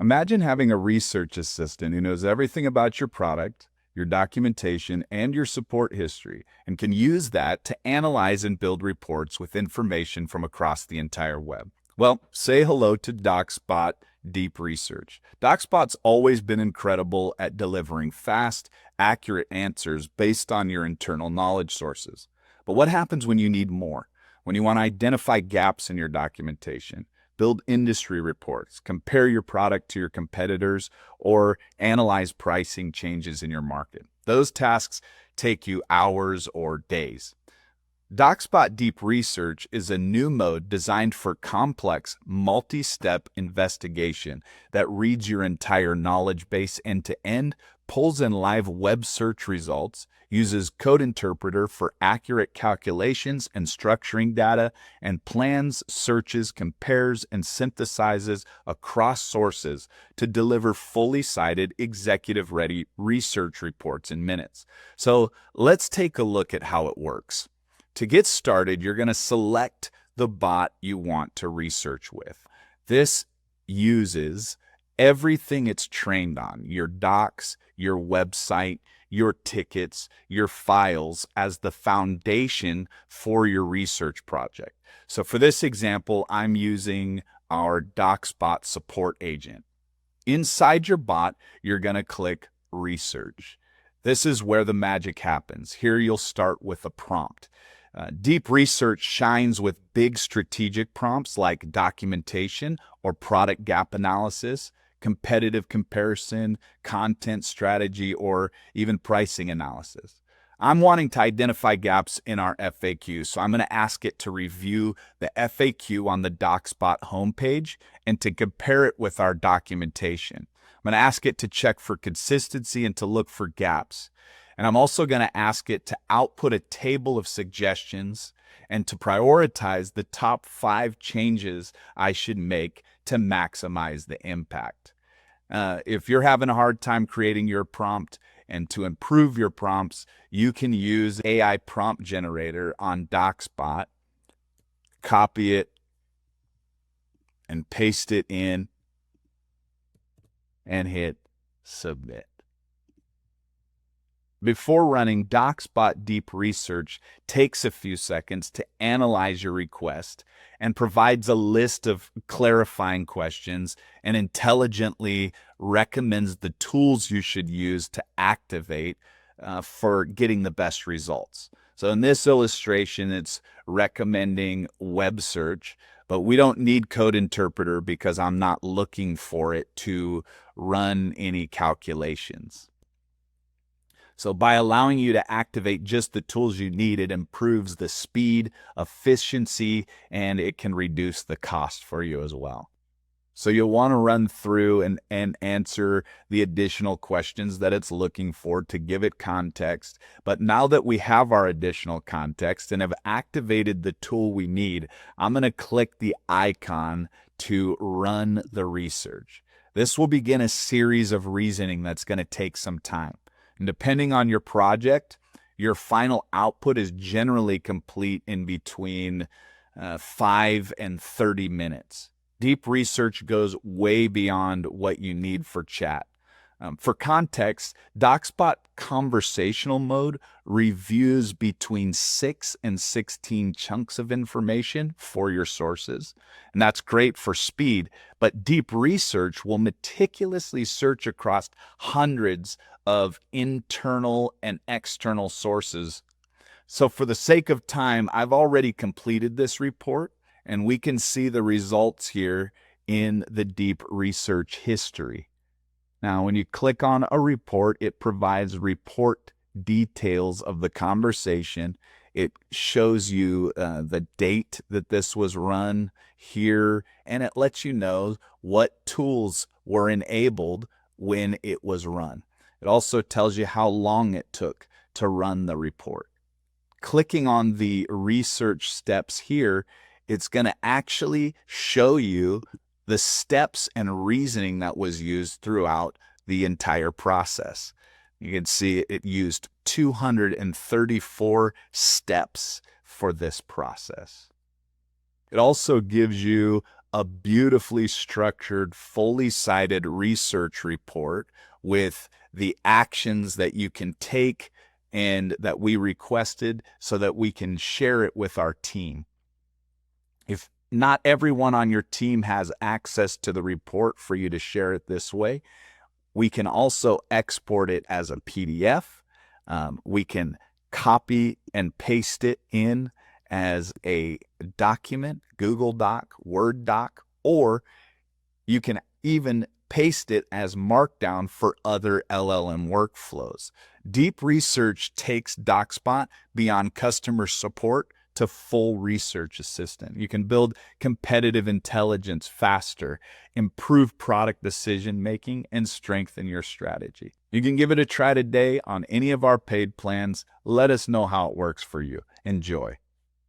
Imagine having a research assistant who knows everything about your product, your documentation, and your support history, and can use that to analyze and build reports with information from across the entire web. Well, say hello to DocsBot Deep Research. DocsBot's always been incredible at delivering fast, accurate answers based on your internal knowledge sources. But what happens when you need more? When you want to identify gaps in your documentation, build industry reports, compare your product to your competitors, or analyze pricing changes in your market. Those tasks take you hours or days. DocsBot Deep Research is a new mode designed for complex, multi-step investigation that reads your entire knowledge base end-to-end, pulls in live web search results, uses Code Interpreter for accurate calculations and structuring data, and plans, searches, compares, and synthesizes across sources to deliver fully cited, executive-ready research reports in minutes. So let's take a look at how it works. To get started, you're going to select the bot you want to research with. This uses everything it's trained on, your docs, your website, your tickets, your files as the foundation for your research project. So for this example, I'm using our DocsBot support agent. Inside your bot, you're going to click Research. This is where the magic happens. Here you'll start with a prompt. Deep Research shines with big strategic prompts like documentation or product gap analysis, competitive comparison, content strategy, or even pricing analysis. I'm wanting to identify gaps in our FAQ, so I'm going to ask it to review the FAQ on the DocsBot homepage and to compare it with our documentation. I'm going to ask it to check for consistency and to look for gaps. And I'm also going to ask it to output a table of suggestions and to prioritize the top 5 changes I should make to maximize the impact. If you're having a hard time creating your prompt and to improve your prompts, you can use AI prompt generator on DocsBot, copy it, and paste it in, and hit submit. Before running, DocsBot Deep Research takes a few seconds to analyze your request and provides a list of clarifying questions and intelligently recommends the tools you should use to activate for getting the best results. So in this illustration, it's recommending web search, but we don't need Code Interpreter because I'm not looking for it to run any calculations. So by allowing you to activate just the tools you need, it improves the speed, efficiency, and it can reduce the cost for you as well. So you'll want to run through and answer the additional questions that it's looking for to give it context. But now that we have our additional context and have activated the tool we need, I'm going to click the icon to run the research. This will begin a series of reasoning that's going to take some time. And depending on your project, your final output is generally complete in between 5 and 30 minutes. Deep Research goes way beyond what you need for chat. For context, DocsBot conversational mode reviews between 6 and 16 chunks of information for your sources. And that's great for speed, but Deep Research will meticulously search across hundreds of internal and external sources. So for the sake of time, I've already completed this report, and we can see the results here in the Deep Research history. Now, when you click on a report, it provides report details of the conversation. It shows you the date that this was run here, and it lets you know what tools were enabled when it was run. It also tells you how long it took to run the report. Clicking on the research steps here, it's going to actually show you the steps and reasoning that was used throughout the entire process. You can see it used 234 steps for this process. It also gives you a beautifully structured, fully cited research report with the actions that you can take and that we requested so that we can share it with our team. If not everyone on your team has access to the report for you to share it this way, we can also export it as a PDF. We can copy and paste it in as a document, Google Doc, Word Doc, or you can even paste it as Markdown for other LLM workflows. Deep Research takes DocsBot beyond customer support to full research assistant. You can build competitive intelligence faster, improve product decision making, and strengthen your strategy. You can give it a try today on any of our paid plans. Let us know how it works for you. Enjoy.